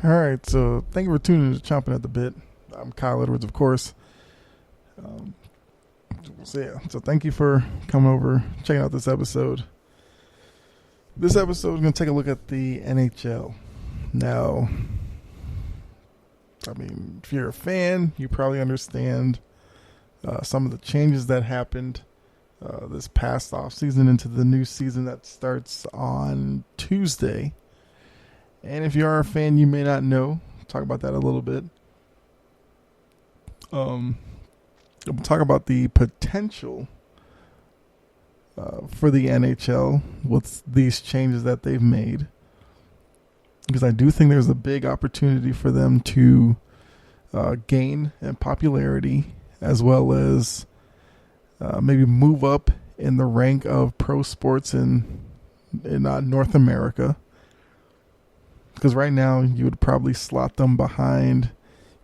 All right, so thank you for tuning in to Chomping at the Bit. I'm Kyle Edwards, of course. Um, so thank you for coming over, checking out this episode. This episode is going to take a look at the NHL. Now, if you're a fan, you probably understand some of the changes that happened this past offseason into the new season that starts on Tuesday. And if you are a fan, you may not know. Talk about that a little bit. We'll talk about the potential for the NHL with these changes that they've made. Because I do think there's a big opportunity for them to gain in popularity as well as maybe move up in the rank of pro sports in North America. Because right now you would probably slot them behind,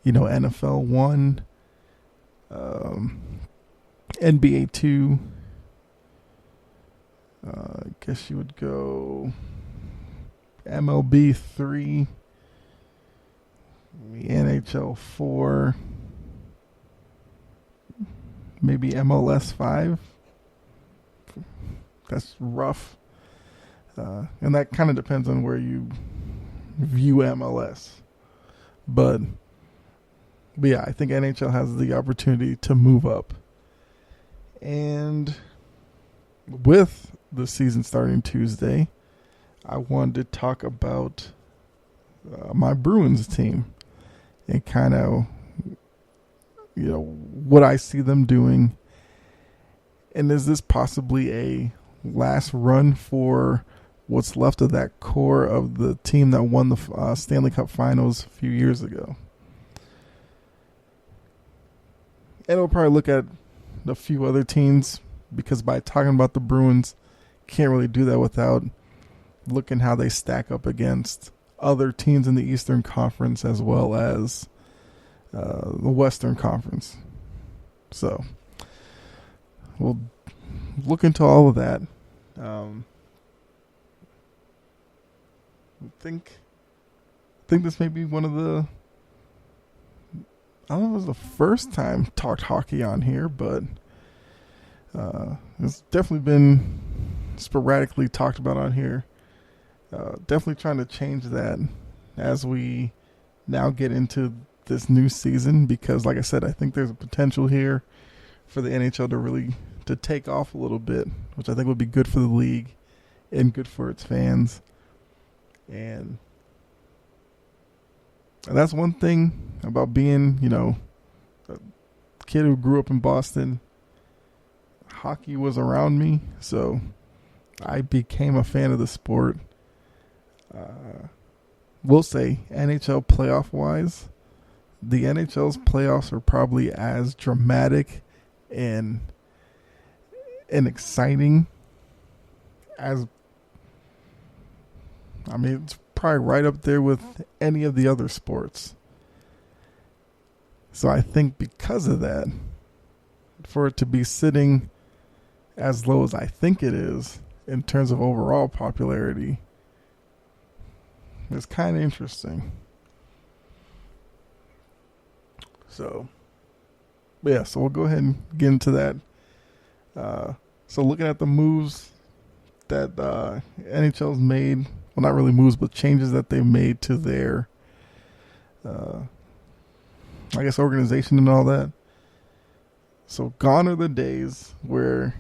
NFL 1, NBA 2. I guess you would go MLB 3, the NHL 4, maybe MLS 5. That's rough. And that kind of depends on where you view MLS. But yeah, I think NHL has the opportunity to move up. And with the season starting Tuesday, I wanted to talk about my Bruins team and kind of, what I see them doing. And is this possibly a last run for what's left of that core of the team that won the Stanley Cup Finals a few years ago? And we'll probably look at a few other teams, because by talking about the Bruins, can't really do that without looking how they stack up against other teams in the Eastern Conference as well as the Western Conference. So we'll look into all of that. I think this may be one of the, I don't know if it was the first time talked hockey on here, but it's definitely been sporadically talked about on here. Definitely trying to change that as we now get into this new season, because like I said, I think there's a potential here for the NHL to take off a little bit, which I think would be good for the league and good for its fans. And that's one thing about being, a kid who grew up in Boston. Hockey was around me, so I became a fan of the sport. We'll say NHL playoff-wise, the NHL's playoffs are probably as dramatic and exciting as, it's probably right up there with any of the other sports. So I think because of that, for it to be sitting as low as I think it is in terms of overall popularity, it's kind of interesting. So we'll go ahead and get into that. So looking at the moves that NHL's made, well, not really moves, but changes that they've made to their, organization and all that. So gone are the days where,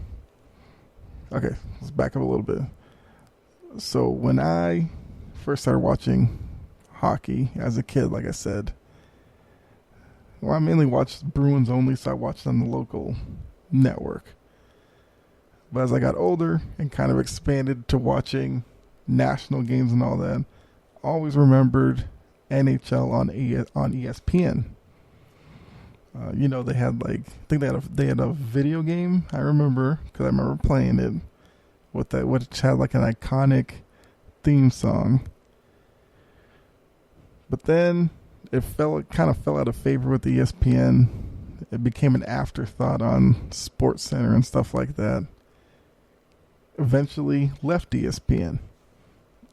okay, let's back up a little bit. So when I first started watching hockey as a kid, like I said, I mainly watched Bruins only, so I watched on the local network. But as I got older and kind of expanded to watching national games and all that, always remembered NHL on ESPN. They had they had a video game. I remember because I remember playing it which had like an iconic theme song. But then it kind of fell out of favor with ESPN. It became an afterthought on SportsCenter and stuff like that. Eventually left ESPN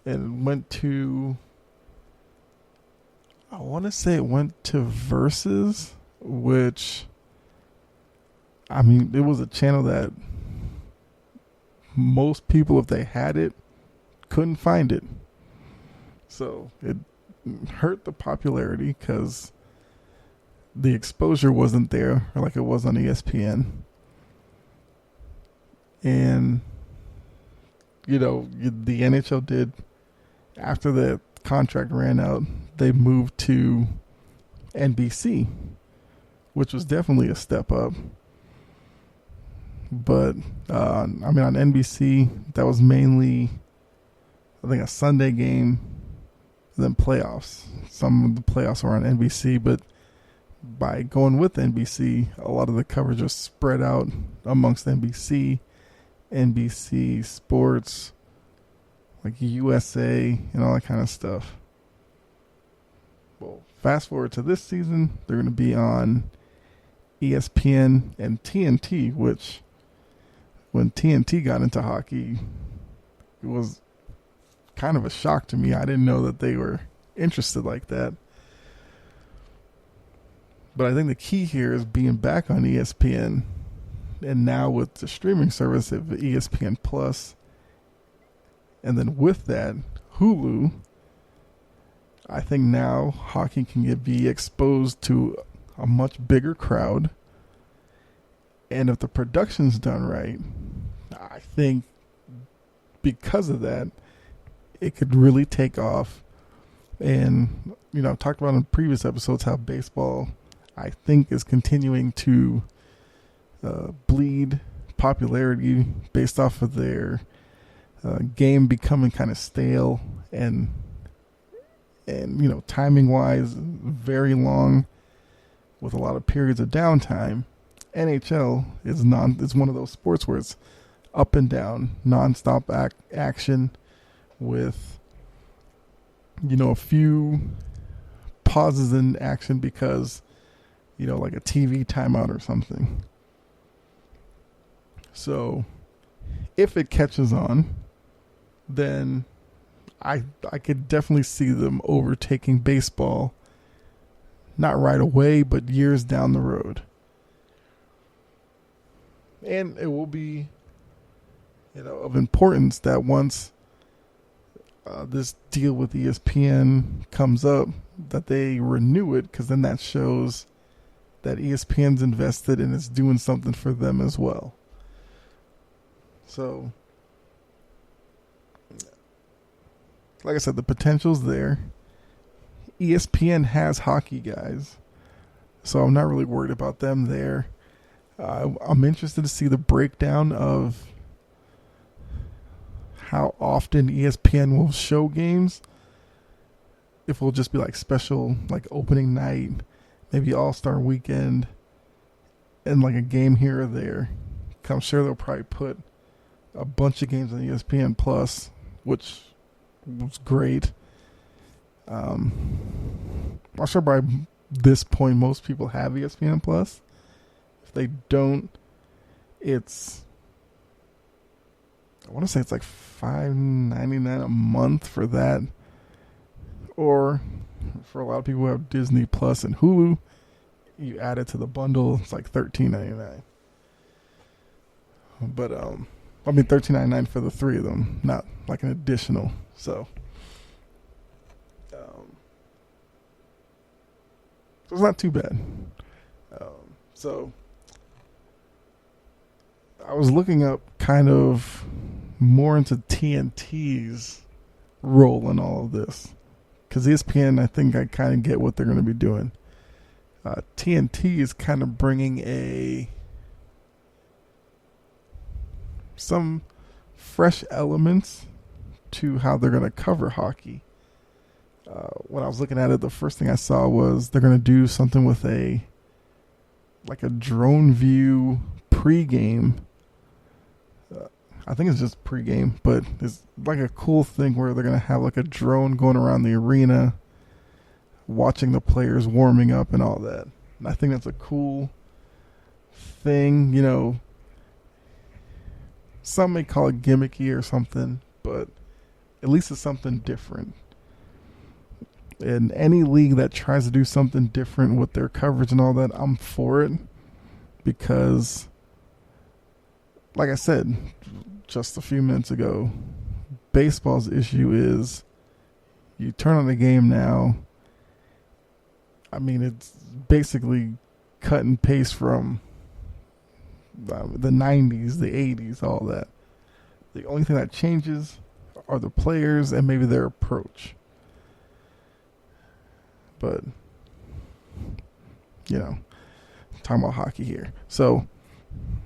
and went to I want to say it went to Versus, which, I mean, it was a channel that most people, if they had it, couldn't find it. So it hurt the popularity because the exposure wasn't there like it was on ESPN. And, the NHL did, after the contract ran out, they moved to NBC, which was definitely a step up. But, on NBC, that was mainly, I think, a Sunday game, then playoffs. Some of the playoffs were on NBC, but by going with NBC, a lot of the coverage was spread out amongst NBC Sports, like USA, and all that kind of stuff. Well, fast forward to this season, they're going to be on ESPN and TNT, which, when TNT got into hockey, it was kind of a shock to me. I didn't know that they were interested like that. But I think the key here is being back on ESPN, and now with the streaming service of ESPN Plus, and then with that, Hulu, I think now hockey can be exposed to a much bigger crowd. And if the production's done right, I think because of that, it could really take off. And, I've talked about in previous episodes how baseball, I think, is continuing to bleed popularity based off of their game becoming kind of stale and timing wise very long with a lot of periods of downtime. NHL is one of those sports where it's up and down, nonstop action with a few pauses in action because like a TV timeout or something. So if it catches on, then I could definitely see them overtaking baseball, not right away, but years down the road. And it will be, of importance that once this deal with ESPN comes up, that they renew it, because then that shows that ESPN's invested and it's doing something for them as well. So, like I said, the potential's there. ESPN has hockey guys, so I'm not really worried about them there. I'm interested to see the breakdown of how often ESPN will show games. If it'll just be like special, like opening night, maybe All-Star weekend, and like a game here or there. I'm sure they'll probably put a bunch of games on ESPN Plus, which was great. I'm sure by this point most people have ESPN Plus. If they don't, I want to say it's like $5.99 a month for that. Or for a lot of people who have Disney Plus and Hulu, you add it to the bundle, it's like $13.99. But $13.99 for the three of them, not like an additional. So it's not too bad. So I was looking up kind of more into TNT's role in all of this, because ESPN, I think I kind of get what they're going to be doing. TNT is kind of bringing some fresh elements to how they're going to cover hockey. When I was looking at it, the first thing I saw was they're going to do something with a drone view pregame. I think it's just pregame, but it's like a cool thing where they're going to have like a drone going around the arena, watching the players warming up and all that. And I think that's a cool thing. Some may call it gimmicky or something, but at least it's something different. In any league that tries to do something different with their coverage and all that, I'm for it. Because, like I said just a few minutes ago, baseball's issue is you turn on the game now. I mean, it's basically cut and paste from the 90s, the 80s, all that. The only thing that changes are the players and maybe their approach. But, you know, talking about hockey here. So,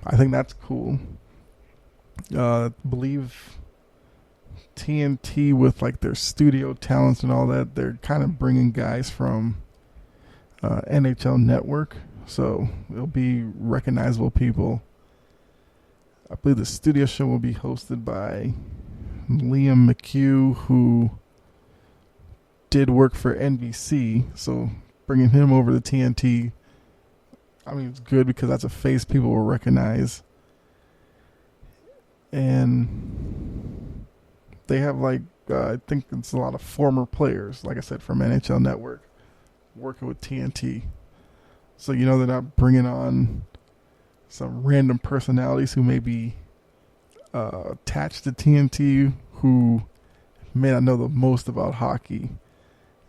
I think that's cool. I believe TNT, with like their studio talents and all that, they're kind of bringing guys from NHL Network. So, it'll be recognizable people. I believe the studio show will be hosted by Liam McHugh, who did work for NBC. So, bringing him over to TNT, I mean, it's good because that's a face people will recognize. And they have, like, I think it's a lot of former players, like I said, from NHL Network, working with TNT. So, you know, they're not bringing on some random personalities who may be attached to TNT who may not know the most about hockey.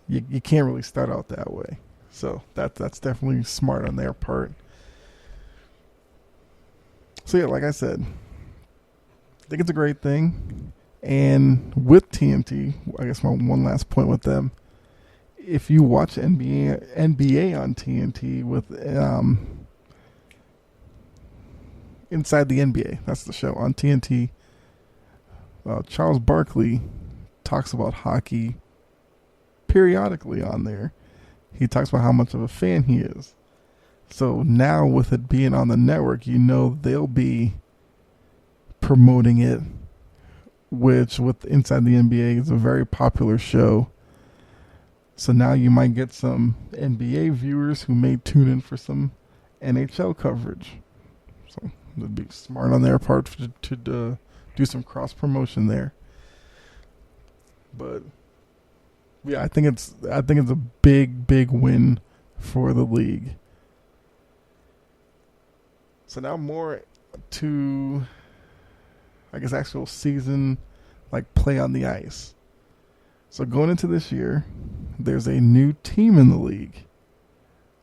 You can't really start out that way. So that's definitely smart on their part. So, yeah, like I said, I think it's a great thing. And with TNT, I guess my one last point with them, if you watch NBA on TNT with Inside the NBA, that's the show on TNT, Charles Barkley talks about hockey periodically on there. He talks about how much of a fan he is. So now with it being on the network, you know they'll be promoting it, which with Inside the NBA is a very popular show. So now you might get some NBA viewers who may tune in for some NHL coverage. So it'd be smart on their part to do some cross promotion there. But yeah, I think it's a big win for the league. So now more to, I guess, actual season, like play on the ice. So going into this year, there's a new team in the league,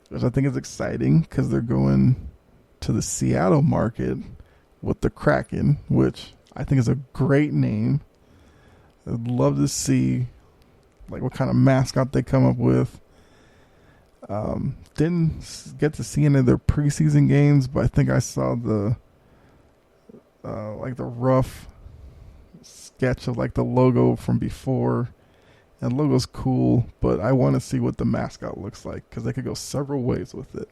which I think is exciting because they're going to the Seattle market with the Kraken, which I think is a great name. I'd love to see like what kind of mascot they come up with. Didn't get to see any of their preseason games, but I think I saw the like the rough sketch of like the logo from before. And the logo's cool, but I want to see what the mascot looks like because they could go several ways with it.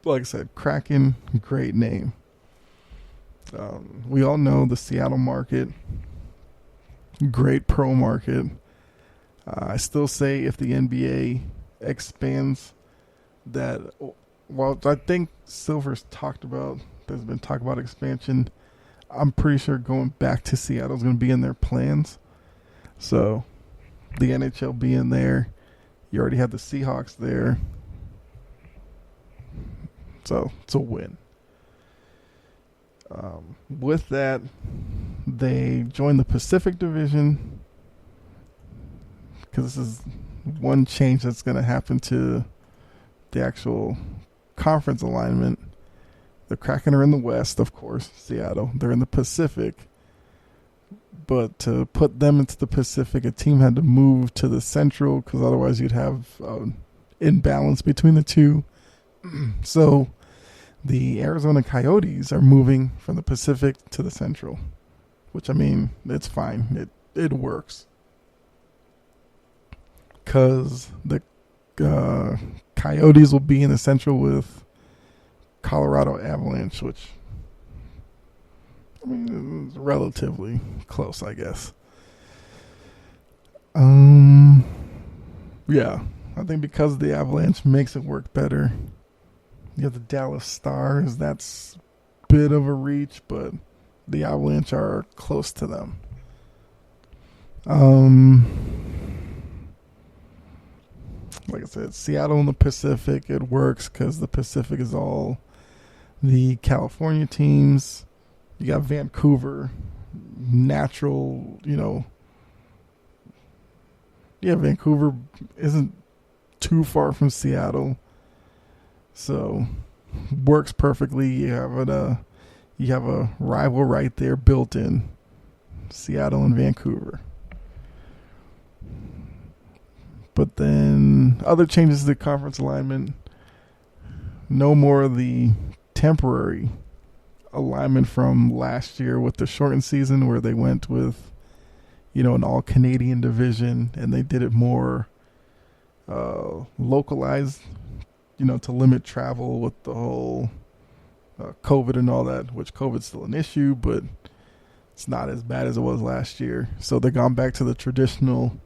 But like I said, Kraken, great name. We all know the Seattle market, great pro market. I still say if the NBA expands that, well, I think Silver's talked about, there's been talk about expansion. I'm pretty sure going back to Seattle is going to be in their plans. So, the NHL being there, you already have the Seahawks there. So, it's a win. With that, they joined the Pacific Division because this is one change that's going to happen to the actual conference alignment. The Kraken are in the West, of course, Seattle. They're in the Pacific. But to put them into the Pacific, a team had to move to the Central because otherwise you'd have imbalance between the two. So the Arizona Coyotes are moving from the Pacific to the Central, which, I mean, it's fine. It works. Because the Coyotes will be in the Central with Colorado Avalanche, which, I mean, it's relatively close, I guess. Yeah, I think because the Avalanche makes it work better. You have the Dallas Stars, that's a bit of a reach, but the Avalanche are close to them. like I said, Seattle and the Pacific, it works because the Pacific is all the California teams. You got Vancouver, natural, yeah, Vancouver isn't too far from Seattle, so works perfectly. You have a rival right there built in, Seattle and Vancouver. But then other changes to the conference alignment. No more of the temporary alignment from last year with the shortened season where they went with, an all-Canadian division, and they did it more localized, to limit travel with the whole COVID and all that, which COVID's still an issue, but it's not as bad as it was last year. So they've gone back to the traditional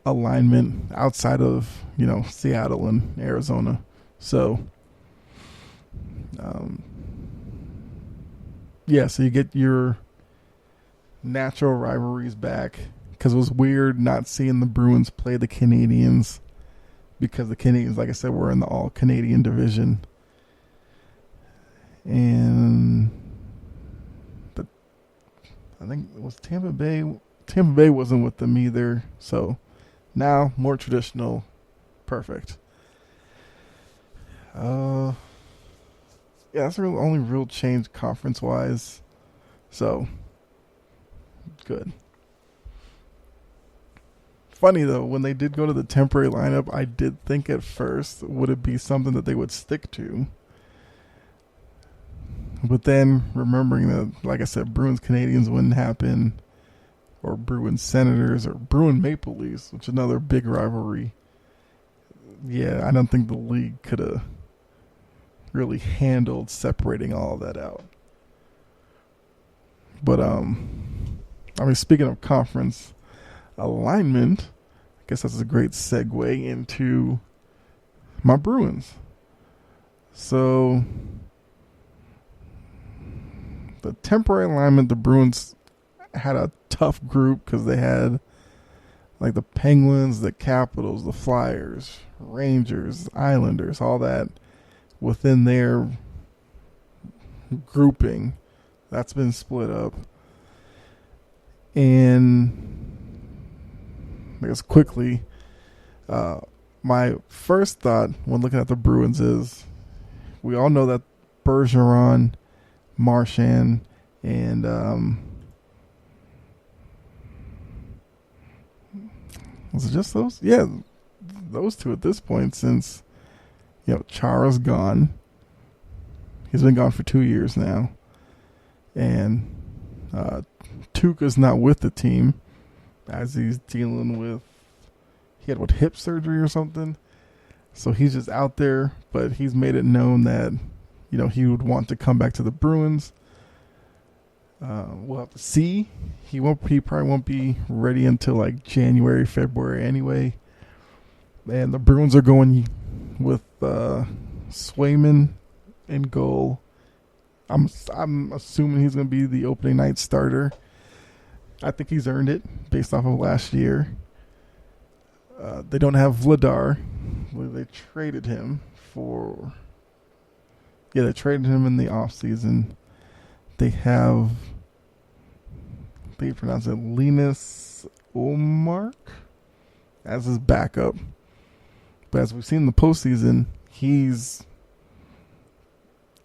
alignment outside of, Seattle and Arizona. So, so you get your natural rivalries back, because it was weird not seeing the Bruins play the Canadians, because the Canadians, like I said, were in the all-Canadian division. And I think it was Tampa Bay. Tampa Bay wasn't with them either, so now more traditional. Perfect. Yeah, that's the only real change conference-wise. So, good. Funny, though, when they did go to the temporary lineup, I did think at first, would it be something that they would stick to? But then, remembering that, like I said, Bruins-Canadians wouldn't happen, or Bruins-Senators, or Bruin-Maple Leafs, which is another big rivalry. Yeah, I don't think the league could have really handled separating all of that out. But, speaking of conference alignment, I guess that's a great segue into my Bruins. So, the temporary alignment, the Bruins had a tough group because they had like the Penguins, the Capitals, the Flyers, Rangers, Islanders, all that within their grouping. That's been split up. And I guess quickly, my first thought when looking at the Bruins is, we all know that Bergeron, Marchand, and was it just those? Yeah, those two at this point, since Chara's gone. He's been gone for 2 years now, and Tuukka's not with the team as he's dealing with, he had hip surgery or something. So he's just out there, but he's made it known that he would want to come back to the Bruins. We'll have to see. He probably won't be ready until like January, February anyway. And the Bruins are going with Swayman in goal. I'm assuming he's going to be the opening night starter. I think he's earned it based off of last year. They don't have Vladar. They traded him for... Yeah, they traded him in the offseason. They have... They pronounce it Linus Ullmark as his backup. But as we've seen in the postseason, he's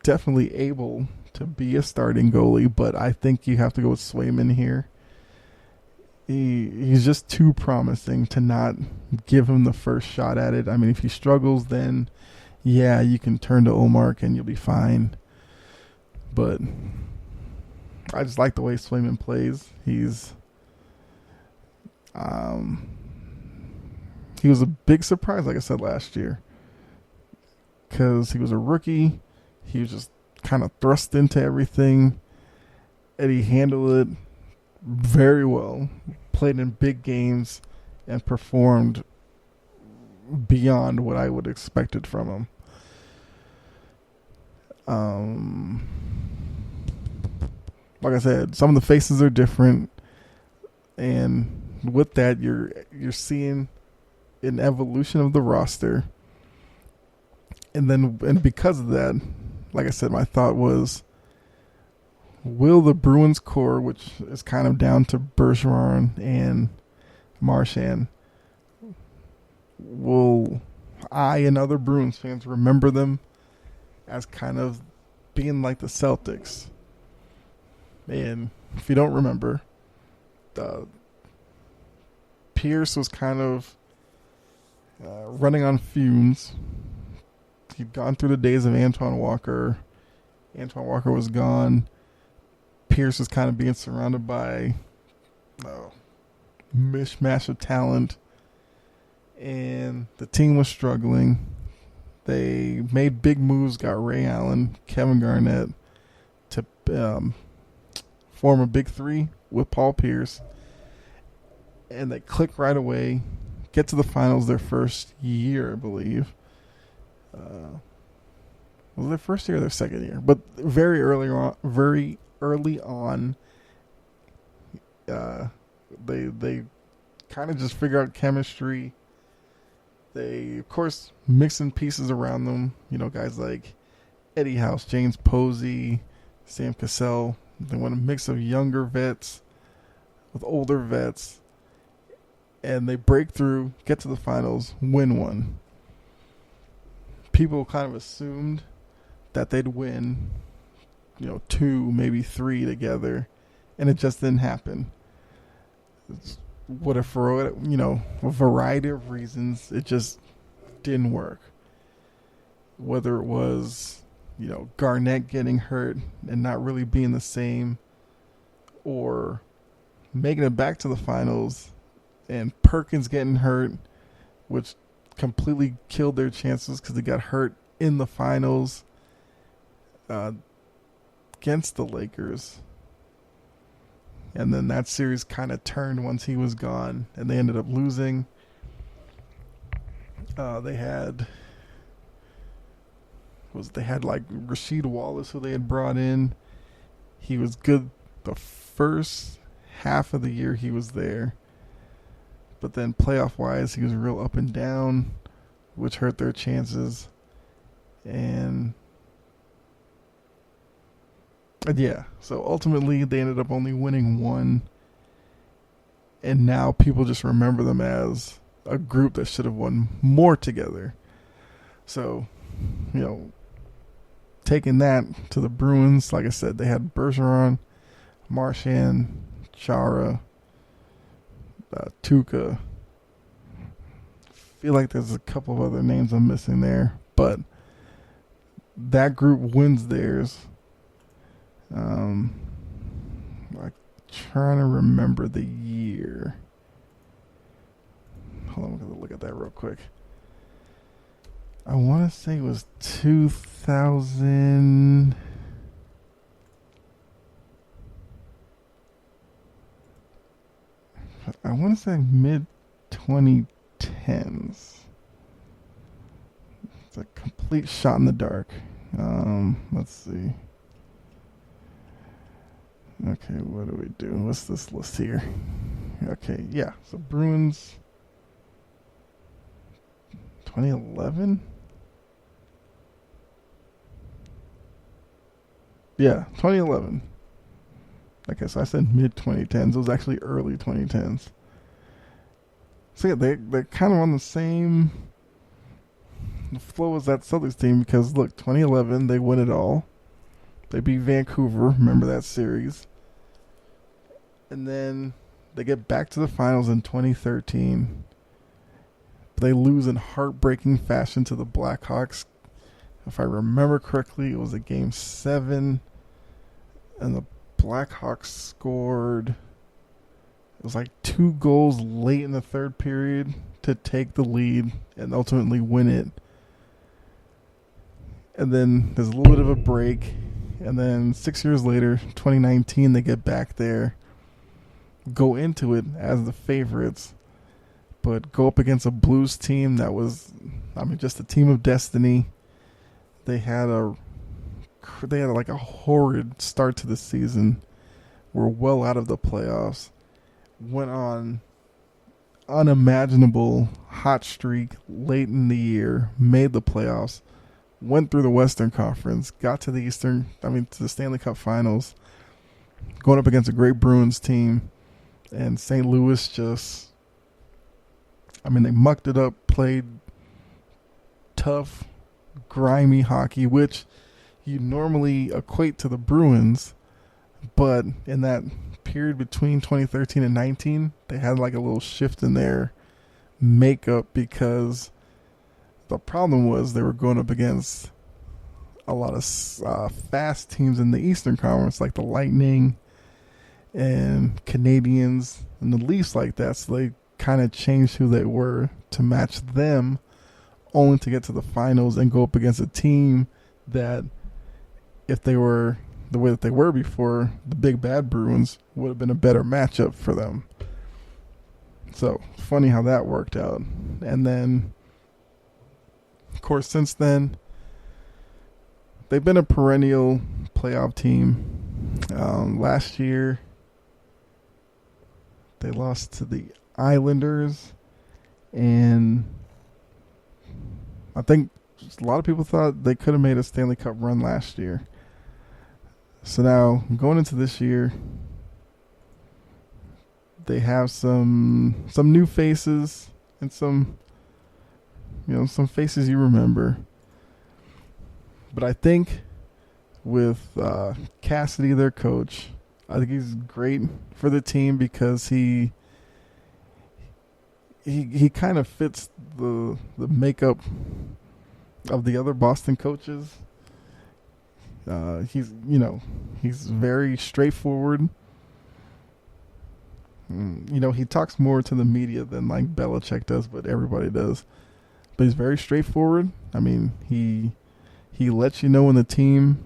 definitely able to be a starting goalie, but I think you have to go with Swayman here. He's just too promising to not give him the first shot at it. I mean, if he struggles, then yeah, you can turn to Ullmark and you'll be fine. But I just like the way Swayman plays. He was a big surprise, like I said, last year. Because he was a rookie. He was just kind of thrust into everything. And he handled it very well. Played in big games and performed beyond what I would expected from him. Like I said, some of the faces are different. And with that, you're seeing an evolution of the roster. And because of that, like I said, my thought was, will the Bruins core, which is kind of down to Bergeron and Marchand, will I and other Bruins fans remember them as kind of being like the Celtics? And if you don't remember, Pierce was kind of running on fumes. He'd gone through the days of Antoine Walker. Antoine Walker was gone. Pierce was kind of being surrounded by a mishmash of talent. And the team was struggling. They made big moves, got Ray Allen, Kevin Garnett to form a big three with Paul Pierce. And they click right away, get to the finals their first year, I believe. Was it their first year or their second year? But very early on, they kind of just figure out chemistry. They, of course, mixing pieces around them. You know, guys like Eddie House, James Posey, Sam Cassell. They want a mix of younger vets with older vets. And they break through, get to the finals, win one. People kind of assumed that they'd win, 2, maybe 3 together. And it just didn't happen. For a variety of reasons, it just didn't work. Whether it was, Garnett getting hurt and not really being the same, or making it back to the finals and Perkins getting hurt, which completely killed their chances because they got hurt in the finals against the Lakers. And then that series kind of turned once he was gone, and they ended up losing. They had like Rasheed Wallace, who they had brought in. He was good the first half of the year he was there, but then playoff wise, he was real up and down, which hurt their chances. And yeah, so ultimately they ended up only winning one. And now people just remember them as a group that should have won more together. So, taking that to the Bruins, like I said, they had Bergeron, Marchand, Chara, Tuca. Feel like there's a couple of other names I'm missing there, but that group wins theirs. I'm trying to remember the year. Hold on, I'm going to look at that real quick. I want to say it was 2000. I want to say mid-2010s. It's a complete shot in the dark. Let's see. Okay, what do we do? What's this list here? Okay, yeah. So Bruins 2011? Yeah, 2011. Okay, so I said mid-2010s. It was actually early 2010s. So yeah, they're kind of on the same flow as that Celtics team because, look, 2011, they win it all. They beat Vancouver. Remember that series. And then they get back to the finals in 2013. They lose in heartbreaking fashion to the Blackhawks. If I remember correctly, it was a Game 7. And the Blackhawks scored, it was like 2 goals late in the third period to take the lead and ultimately win it. And then there's a little bit of a break. And then 6 years later, 2019, they get back there, go into it as the favorites, but go up against a Blues team that was, just a team of destiny. They had like a horrid start to the season. Were well out of the playoffs. Went on unimaginable hot streak late in the year, made the playoffs, went through the Western Conference, got to the to the Stanley Cup Finals, going up against a great Bruins team, and St. Louis they mucked it up, played tough, grimy hockey, which you normally equate to the Bruins, but in that period between 2013 and 19, they had like a little shift in their makeup because the problem was they were going up against a lot of fast teams in the Eastern Conference, like the Lightning and Canadians and the Leafs like that. So they kind of changed who they were to match them, only to get to the finals and go up against a team that, if they were the way that they were before, the big bad Bruins, would have been a better matchup for them. So, funny how that worked out. And then, of course, since then, they've been a perennial playoff team. Last year, they lost to the Islanders, and I think a lot of people thought they could have made a Stanley Cup run last year. So now, going into this year, they have some new faces and some faces you remember. But I think with Cassidy, their coach, I think he's great for the team because he kind of fits the makeup of the other Boston coaches. He's very straightforward. He talks more to the media than like Belichick does, but everybody does. But he's very straightforward. I mean, he lets you know when the team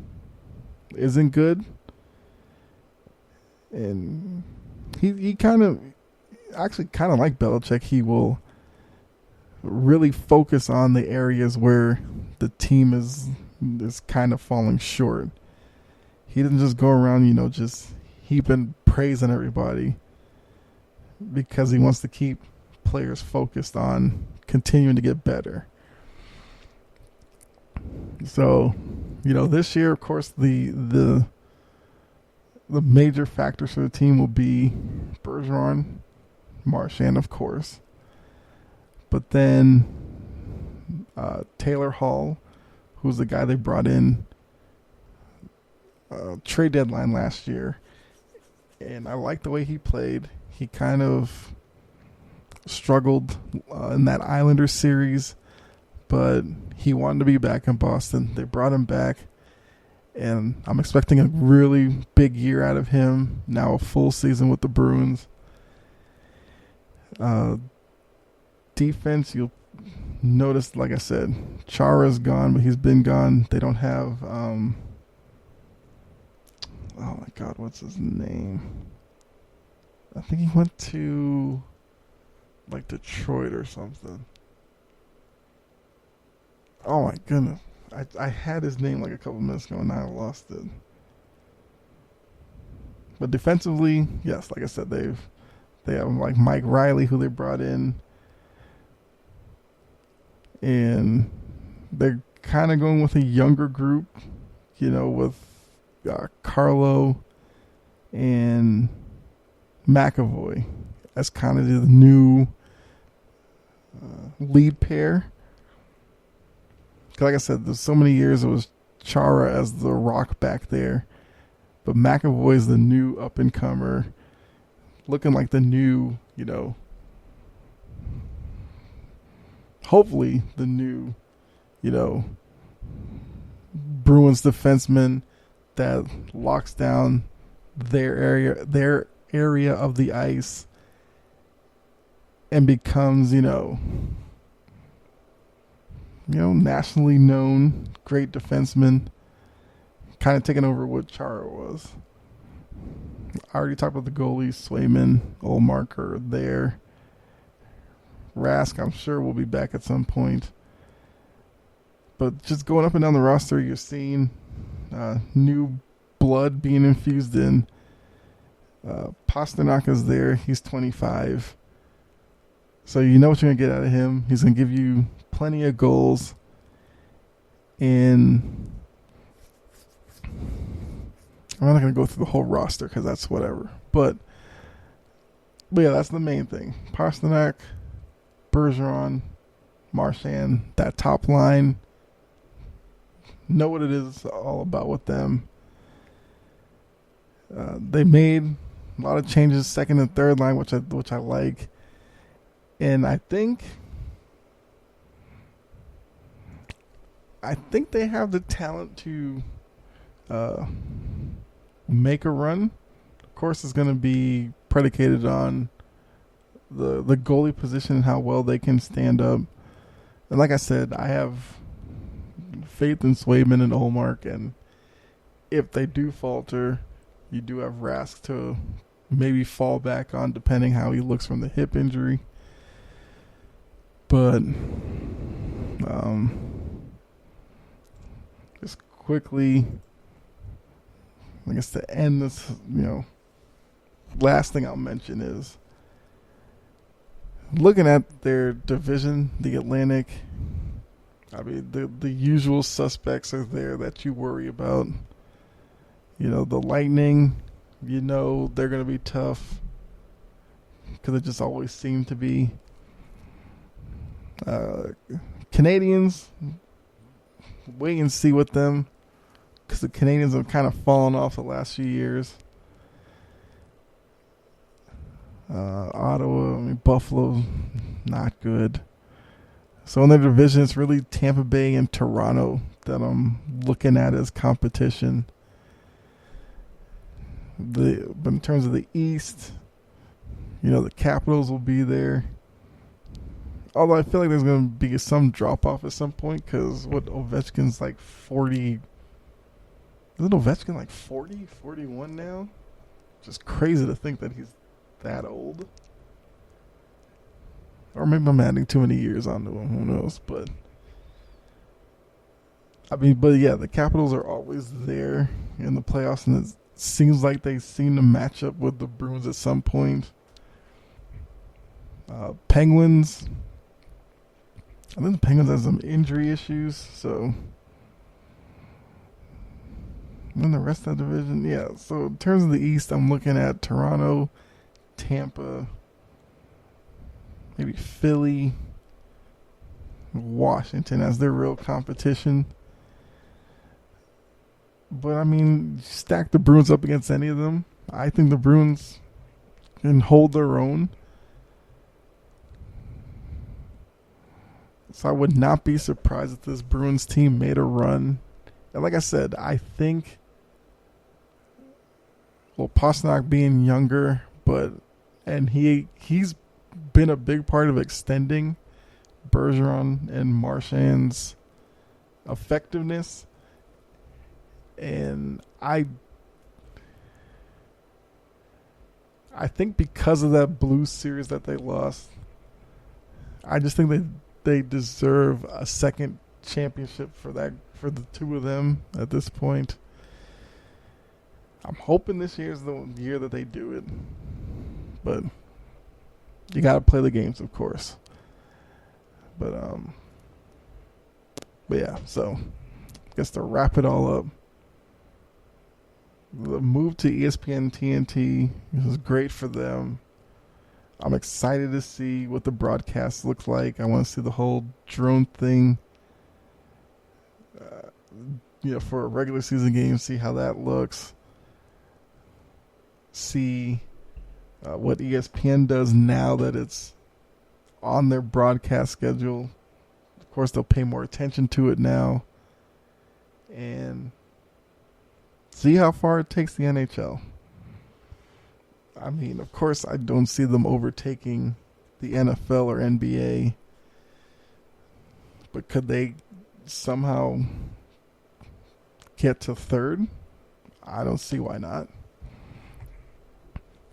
isn't good, and he kind of like Belichick. He will really focus on the areas where the team is kind of falling short. He doesn't just go around, just heaping praise on everybody, because he wants to keep players focused on continuing to get better. So, this year, of course, the major factors for the team will be Bergeron, Marchand, of course, but then Taylor Hall, who's the guy they brought in trade deadline last year, and I like the way he played. He kind of struggled in that Islanders series, but he wanted to be back in Boston. They brought him back, and I'm expecting a really big year out of him. Now a full season with the Bruins. Defense, you'll notice, like I said, Chara's gone, but he's been gone. They don't have, oh my God, what's his name? I think he went to, like, Detroit or something. Oh my goodness. I had his name like a couple minutes ago and now I lost it. But defensively, yes, like I said, they have like Mike Riley, who they brought in, and they're kind of going with a younger group, with Carlo and McAvoy as kind of the new lead pair. Like I said, there's so many years it was Chara as the rock back there, but McAvoy is the new up and comer, looking like the new, hopefully the new, Bruins defenseman that locks down their area of the ice and becomes, nationally known great defenseman, kind of taking over what Chara was. I already talked about the goalies, Swayman, Ullmark are there. Rask, I'm sure, will be back at some point. But just going up and down the roster, you're seeing new blood being infused in. Pasternak is there. He's 25. So you know what you're going to get out of him. He's going to give you plenty of goals. And I'm not going to go through the whole roster because that's whatever. But yeah, that's the main thing. Pastrnak, Bergeron, Marchand, that top line. Know what it is all about with them. They made a lot of changes, second and third line, which I like. And I think they have the talent to make a run. Of course, it's going to be predicated on the goalie position and how well they can stand up. And like I said, I have faith in Swayman and Olmark, and if they do falter, you do have Rask to maybe fall back on depending how he looks from the hip injury. But just quickly, I guess to end this, last thing I'll mention is looking at their division, the Atlantic. I mean, the usual suspects are there that you worry about. The Lightning, they're going to be tough because it just always seemed to be. Canadians, wait and see with them because the Canadians have kind of fallen off the last few years. Ottawa, Buffalo, not good. So in their division, it's really Tampa Bay and Toronto that I'm looking at as competition. But in terms of the East, the Capitals will be there. Although I feel like there's going to be some drop-off at some point because Ovechkin's like 40. Isn't Ovechkin like 40, 41 now? Just crazy to think that he's that old. Or maybe I'm adding too many years onto him. Who knows? But yeah, the Capitals are always there in the playoffs, and it seems like they seem to match up with the Bruins at some point. Penguins. I think the Penguins have some injury issues, so. And then the rest of the division, yeah. So in terms of the East, I'm looking at Toronto, Tampa, maybe Philly, Washington as their real competition. But stack the Bruins up against any of them. I think the Bruins can hold their own. So I would not be surprised if this Bruins team made a run. And like I said, I think, Pastrnak being younger, and he's been a big part of extending Bergeron and Marchand's effectiveness. And I think because of that Blues series that they lost, I just think they deserve a second championship for the two of them at this point. I'm hoping this year is the year that they do it. But you got to play the games, of course. But yeah, so I guess to wrap it all up, the move to ESPN TNT is great for them. I'm excited to see what the broadcast looks like. I want to see the whole drone thing, for a regular season game, see how that looks. See what ESPN does now that it's on their broadcast schedule. Of course, they'll pay more attention to it now. And see how far it takes the NHL. Of course, I don't see them overtaking the NFL or NBA. But could they somehow get to third? I don't see why not.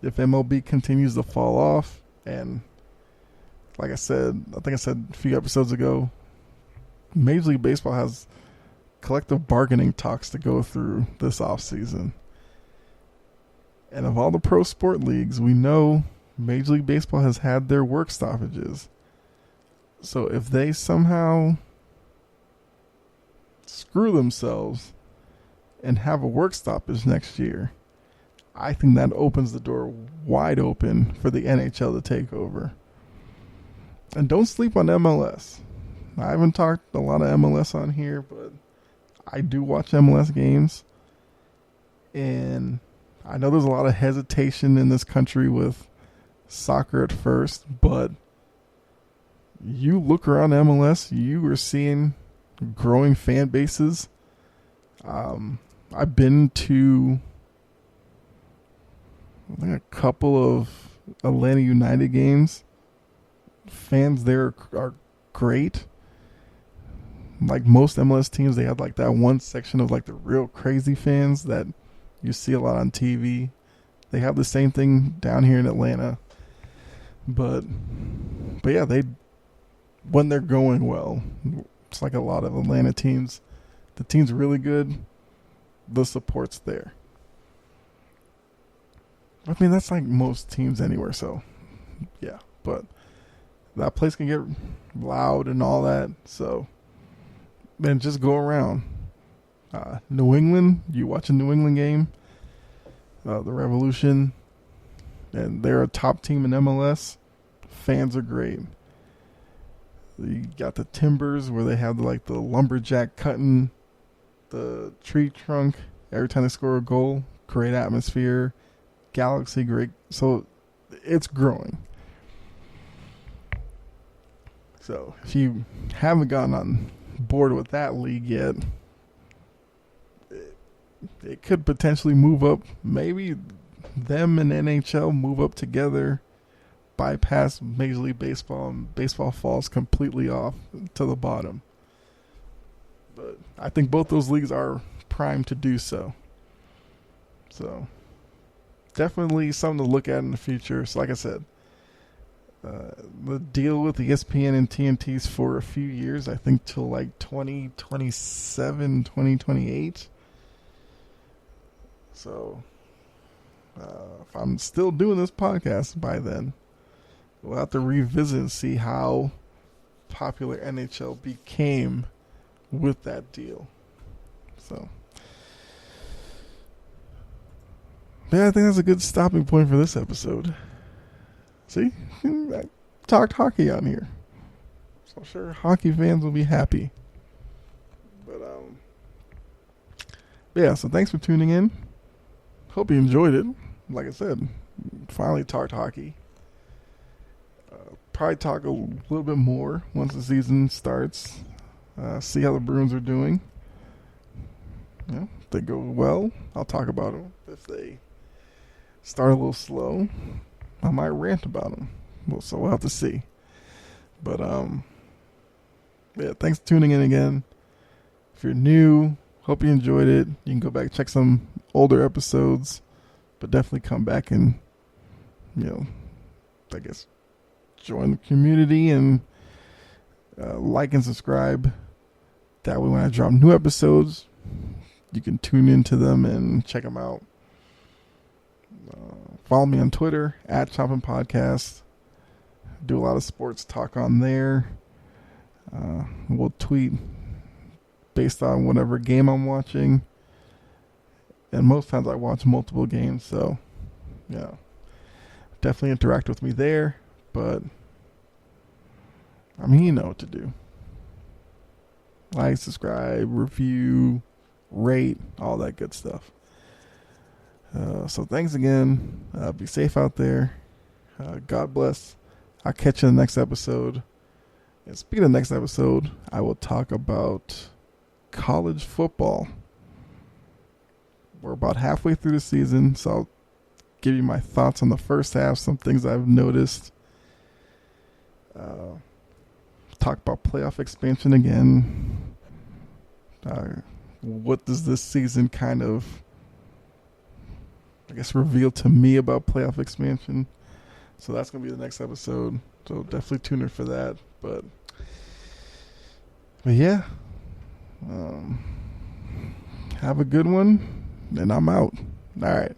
If MLB continues to fall off, and like I said, I think I said a few episodes ago, Major League Baseball has collective bargaining talks to go through this offseason. And of all the pro sport leagues, we know Major League Baseball has had their work stoppages. So if they somehow screw themselves and have a work stoppage next year, I think that opens the door wide open for the NHL to take over. And don't sleep on MLS. I haven't talked a lot of MLS on here, but I do watch MLS games. And I know there's a lot of hesitation in this country with soccer at first, but you look around MLS, you are seeing growing fan bases. I've been to I think a couple of Atlanta United games. Fans there are great. Like most MLS teams, they have like that one section of like the real crazy fans that you see a lot on TV. They have the same thing down here in Atlanta. But yeah, when they're going well, it's like a lot of Atlanta teams. The team's really good. The support's there. I mean, that's like most teams anywhere, so yeah. But that place can get loud and all that, so then just go around. New England, you watch a New England game, the Revolution, and they're a top team in MLS. Fans are great. You got the Timbers where they have like the lumberjack cutting the tree trunk every time they score a goal. Great atmosphere. Galaxy, great. So it's growing. So if you haven't gotten on board with that league yet, it could potentially move up. Maybe them and NHL move up together, bypass Major League Baseball, and baseball falls completely off to the bottom. But I think both those leagues are primed to do so. So definitely something to look at in the future. So like I said, the deal with ESPN and TNT's for a few years, I think till like 2027, 2028. So if I'm still doing this podcast by then, we'll have to revisit and see how popular NHL became with that deal. So yeah, I think that's a good stopping point for this episode. See, I talked hockey on here, so I'm sure hockey fans will be happy. But yeah, so thanks for tuning in. Hope you enjoyed it. Like I said, finally talked hockey. Probably talk a little bit more once the season starts. See how the Bruins are doing. Yeah, if they go well, I'll talk about them. If they start a little slow, I might rant about them. Well, so we'll have to see. But yeah, thanks for tuning in again. If you're new, hope you enjoyed it. You can go back and check some older episodes, but definitely come back and, I guess, join the community and like and subscribe. That way when I drop new episodes, you can tune into them and check them out. Follow me on Twitter @Choppin' Podcast. Do a lot of sports talk on there. We'll tweet based on whatever game I'm watching. And most times I watch multiple games, so yeah, definitely interact with me there. But I mean, you know what to do. Like, subscribe, review, rate, all that good stuff. So thanks again. Be safe out there. God bless. I'll catch you in the next episode. And speaking of the next episode, I will talk about college football. We're about halfway through the season, so I'll give you my thoughts on the first half, some things I've noticed. Talk about playoff expansion again. What does this season kind of, I guess, reveal to me about playoff expansion? So that's going to be the next episode. So definitely tune in for that. But yeah, have a good one, and I'm out. All right.